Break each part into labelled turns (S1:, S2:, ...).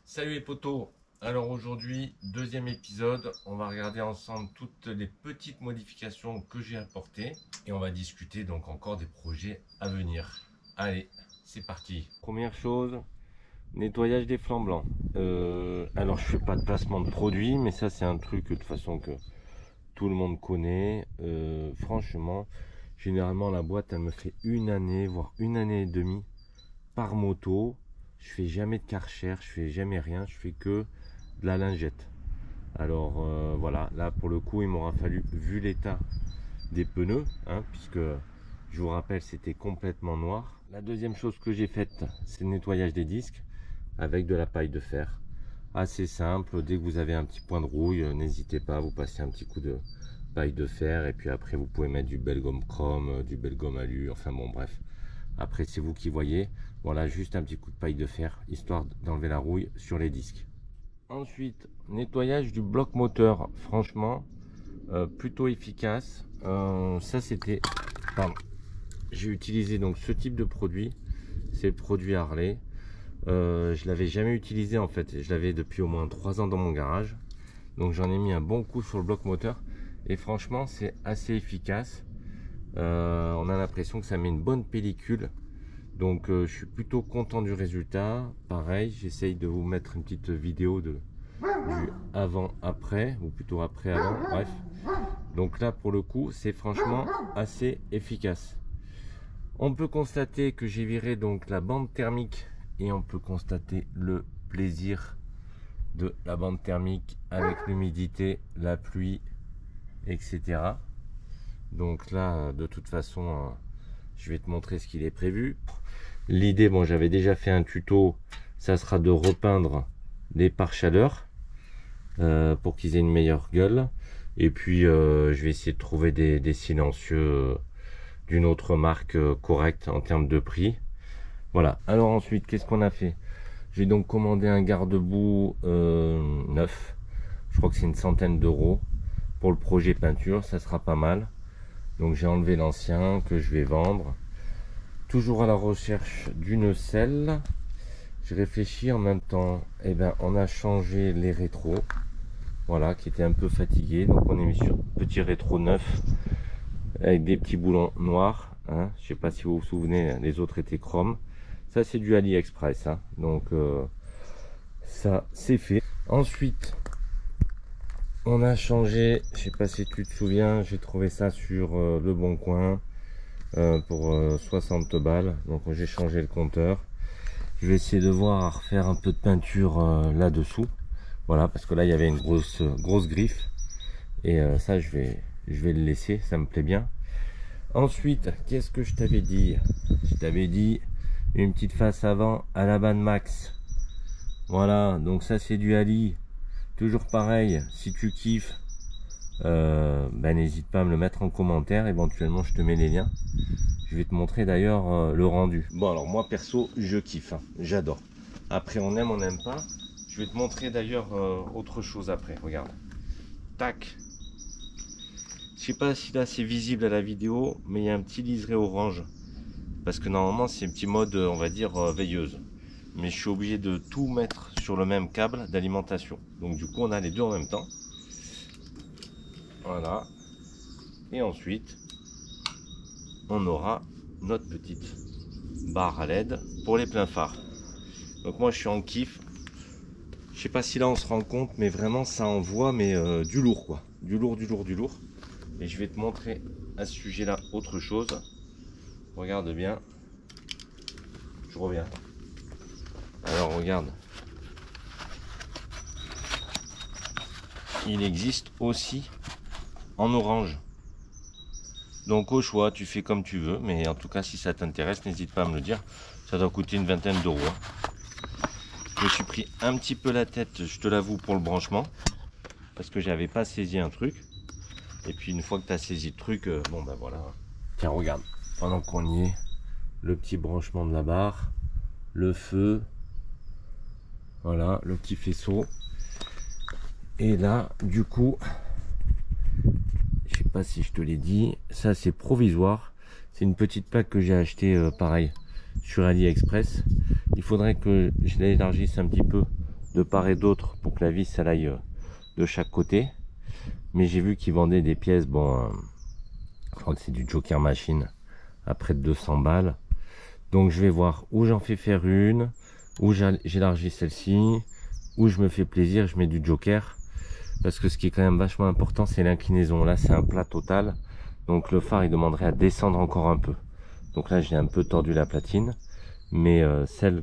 S1: Salut les potos. Alors aujourd'hui, deuxième épisode, on va regarder ensemble toutes les petites modifications que j'ai apportées et on va discuter donc encore des projets à venir. Allez, c'est parti. Première chose, nettoyage des flancs blancs. Alors je fais pas de placement de produit, mais ça c'est un truc de toute façon que tout le monde connaît. Franchement, généralement la boîte elle me fait une année, voire une année et demie par moto. Je fais jamais de Karcher, je fais jamais rien, je fais que de la lingette. Alors voilà, là pour le coup il m'aura fallu, vu l'état des pneus, hein, puisque je vous rappelle c'était complètement noir. La deuxième chose que j'ai faite, c'est le nettoyage des disques avec de la paille de fer. Assez simple, dès que vous avez un petit point de rouille, n'hésitez pas, vous passez un petit coup de paille de fer et puis après vous pouvez mettre du Belgomme chrome, du Belgomme alu, enfin bon bref. Après c'est vous qui voyez. Voilà, juste un petit coup de paille de fer, histoire d'enlever la rouille sur les disques. Ensuite, nettoyage du bloc moteur. Franchement, plutôt efficace. Ça c'était... Pardon. J'ai utilisé donc ce type de produit. C'est le produit Harley. Je l'avais jamais utilisé en fait. Je l'avais depuis au moins 3 ans dans mon garage. Donc j'en ai mis un bon coup sur le bloc moteur. Et franchement, c'est assez efficace. On a l'impression que ça met une bonne pellicule. Donc je suis plutôt content du résultat. Pareil, j'essaye de vous mettre une petite vidéo du avant-après, ou plutôt après-avant, bref. Donc là pour le coup, c'est franchement assez efficace. On peut constater que j'ai viré donc la bande thermique et on peut constater le plaisir de la bande thermique avec l'humidité, la pluie, etc. Donc là, de toute façon, je vais te montrer ce qu'il est prévu. L'idée, bon, j'avais déjà fait un tuto, ça sera de repeindre les pare-chaleurs pour qu'ils aient une meilleure gueule. Et puis, je vais essayer de trouver des silencieux d'une autre marque correcte en termes de prix. Voilà. Alors ensuite, qu'est-ce qu'on a fait? J'ai donc commandé un garde-boue neuf. Je crois que c'est une centaine d'euros pour le projet peinture. Ça sera pas mal. Donc j'ai enlevé l'ancien que je vais vendre. Toujours à la recherche d'une selle. Je réfléchis en même temps. Eh ben, on a changé les rétros. Voilà, qui étaient un peu fatigués. Donc on est mis sur petit rétro neuf avec des petits boulons noirs. Hein. Je sais pas si vous vous souvenez, les autres étaient chrome. Ça c'est du AliExpress. Hein. Donc ça c'est fait. Ensuite, on a changé. Je sais pas si tu te souviens. J'ai trouvé ça sur Le Bon Coin. Pour 60 balles. Donc j'ai changé le compteur. Je vais essayer de voir faire un peu de peinture là-dessous. Voilà, parce que là il y avait une grosse griffe. Et ça je vais le laisser, ça me plaît bien. Ensuite, qu'est-ce que je t'avais dit? Je t'avais dit une petite face avant à la Ban Max. Voilà, donc ça c'est du Ali. Toujours pareil, si tu kiffes, n'hésite pas à me le mettre en commentaire. Éventuellement je te mets les liens. Je vais te montrer d'ailleurs le rendu. Bon alors moi perso je kiffe, hein, j'adore. Après on aime, on n'aime pas. Je vais te montrer d'ailleurs autre chose après. Regarde. Tac. Je sais pas si là c'est visible à la vidéo, mais il y a un petit liseré orange. Parce que normalement c'est un petit mode on va dire veilleuse. Mais je suis obligé de tout mettre sur le même câble d'alimentation. Donc du coup on a les deux en même temps. Voilà. Et ensuite on aura notre petite barre à LED pour les pleins phares. Donc moi je suis en kiff. Je sais pas si là on se rend compte, mais vraiment ça envoie mais du lourd quoi. Du lourd. Et je vais te montrer à ce sujet là autre chose. Regarde bien. Je reviens. Alors regarde. Il existe aussi en orange. Donc au choix, tu fais comme tu veux, mais en tout cas si ça t'intéresse, n'hésite pas à me le dire. Ça doit coûter une vingtaine d'euros. Je me suis pris un petit peu la tête, je te l'avoue, pour le branchement, parce que j'avais pas saisi un truc. Et puis une fois que tu as saisi le truc, bon ben voilà. Tiens regarde, pendant qu'on y est, le petit branchement de la barre, le feu, voilà, le petit faisceau. Et là, du coup, je sais pas si je te l'ai dit, ça c'est provisoire. C'est une petite plaque que j'ai acheté pareil sur AliExpress. Il faudrait que je l'élargisse un petit peu de part et d'autre pour que la vis elle aille de chaque côté. Mais j'ai vu qu'ils vendaient des pièces, bon, je crois que c'est du Joker Machine à près de 200 balles. Donc je vais voir où j'en fais faire une, où j'élargis celle-ci, où je me fais plaisir, je mets du Joker. Parce que ce qui est quand même vachement important, c'est l'inclinaison. Là, c'est un plat total. Donc le phare, il demanderait à descendre encore un peu. Donc là, j'ai un peu tordu la platine. Mais celles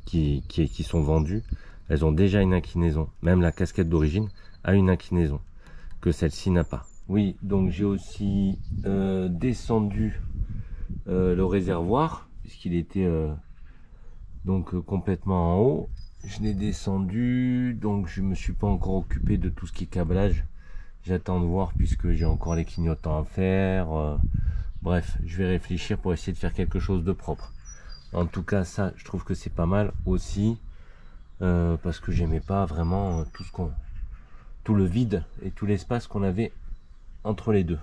S1: qui sont vendues, elles ont déjà une inclinaison. Même la casquette d'origine a une inclinaison que celle-ci n'a pas. Oui, donc j'ai aussi descendu le réservoir, puisqu'il était donc complètement en haut. Je l'ai descendu, donc je me suis pas encore occupé de tout ce qui est câblage. J'attends de voir puisque j'ai encore les clignotants à faire. Bref, je vais réfléchir pour essayer de faire quelque chose de propre. En tout cas, ça, je trouve que c'est pas mal aussi parce que j'aimais pas vraiment tout le vide et tout l'espace qu'on avait entre les deux.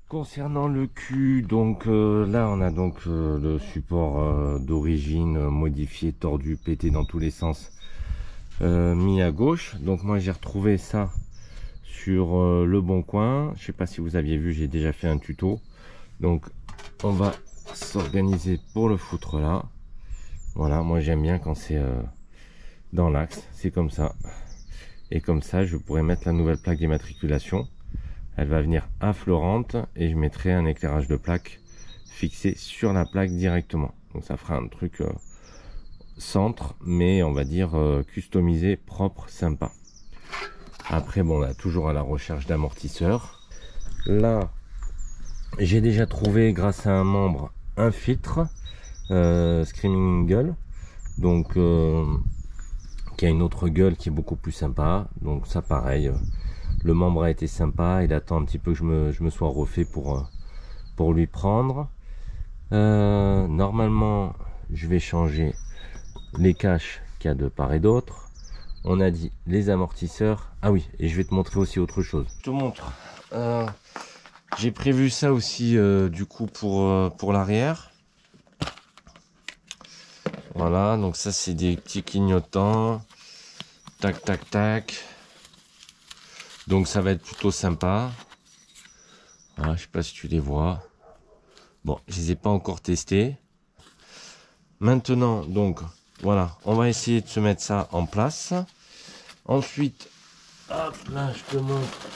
S1: Concernant le cul, donc là on a donc le support d'origine modifié, tordu, pété dans tous les sens, mis à gauche. Donc moi j'ai retrouvé ça sur Le Bon Coin. Je sais pas si vous aviez vu, j'ai déjà fait un tuto. Donc on va s'organiser pour le foutre là. Voilà, moi j'aime bien quand c'est dans l'axe, c'est comme ça. Et comme ça je pourrais mettre la nouvelle plaque d'immatriculation. Elle va venir affleurante et je mettrai un éclairage de plaque fixé sur la plaque directement. Donc ça fera un truc centre, mais on va dire customisé, propre, sympa. Après, bon, là, toujours à la recherche d'amortisseurs. Là, j'ai déjà trouvé, grâce à un membre, un filtre Screaming Gueule. Donc, qui a une autre gueule qui est beaucoup plus sympa. Donc ça, pareil. Le membre a été sympa, il attend un petit peu que je me sois refait pour lui prendre. Normalement, je vais changer les caches qu'il y a de part et d'autre. On a dit les amortisseurs. Ah oui, et je vais te montrer aussi autre chose. Je te montre. J'ai prévu ça aussi du coup pour l'arrière. Voilà, donc ça c'est des petits clignotants. Tac, tac, tac. Donc ça va être plutôt sympa. Voilà, je sais pas si tu les vois. Bon, je les ai pas encore testés. Maintenant, donc voilà, on va essayer de se mettre ça en place. Ensuite, hop là, je te montre.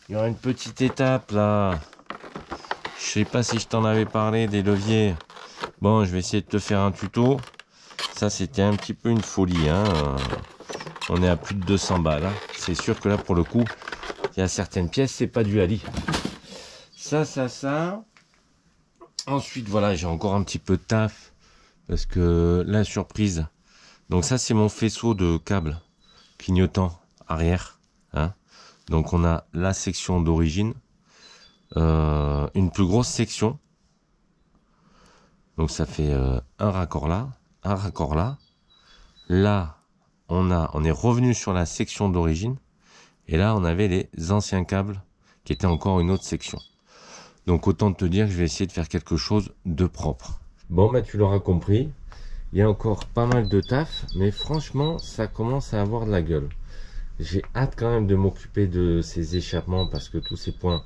S1: Il y aura une petite étape là. Je sais pas si je t'en avais parlé des leviers. Bon, je vais essayer de te faire un tuto. Ça, c'était un petit peu une folie, hein. On est à plus de 200 balles. Hein. C'est sûr que là, pour le coup, il y a certaines pièces, c'est pas du Ali. Ça. Ensuite, voilà, j'ai encore un petit peu de taf. Parce que la surprise. Donc ça, c'est mon faisceau de câbles clignotant arrière. Hein. Donc on a la section d'origine. Une plus grosse section. Donc ça fait un raccord là. Un raccord là. Là, on est revenu sur la section d'origine et là on avait les anciens câbles qui étaient encore une autre section. Donc autant te dire que je vais essayer de faire quelque chose de propre. Bon bah tu l'auras compris, il y a encore pas mal de taf, mais franchement ça commence à avoir de la gueule. J'ai hâte quand même de m'occuper de ces échappements parce que tous ces points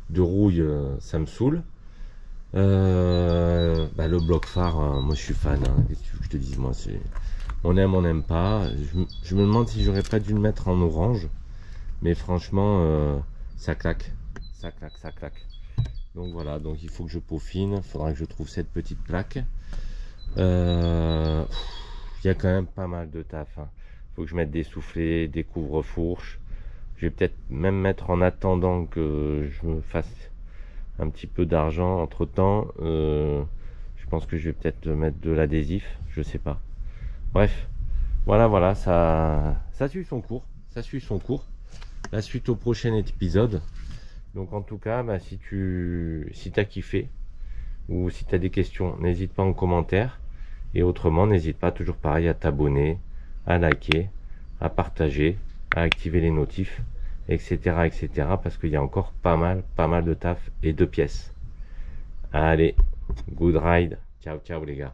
S1: de rouille ça me saoule. Le bloc phare, moi je suis fan, hein. Qu'est-ce que tu veux que je te dise, moi c'est... On aime, on n'aime pas. Je me demande si j'aurais pas dû le mettre en orange. Mais franchement, ça claque. Ça claque, ça claque. Donc voilà, donc il faut que je peaufine. Il faudra que je trouve cette petite plaque. Il y a quand même pas mal de taf. Hein. Faut que je mette des soufflets, des couvre-fourches. Je vais peut-être même mettre en attendant que je me fasse un petit peu d'argent entre temps. Je pense que je vais peut-être mettre de l'adhésif. Je sais pas. Bref, voilà, ça suit son cours. Ça suit son cours. La suite au prochain épisode. Donc en tout cas, bah, si t'as kiffé ou si tu as des questions, n'hésite pas en commentaire. Et autrement, n'hésite pas, toujours pareil, à t'abonner, à liker à partager, à activer les notifs, etc. etc. parce qu'il y a encore pas mal de taf et de pièces. Allez, good ride. Ciao, ciao les gars.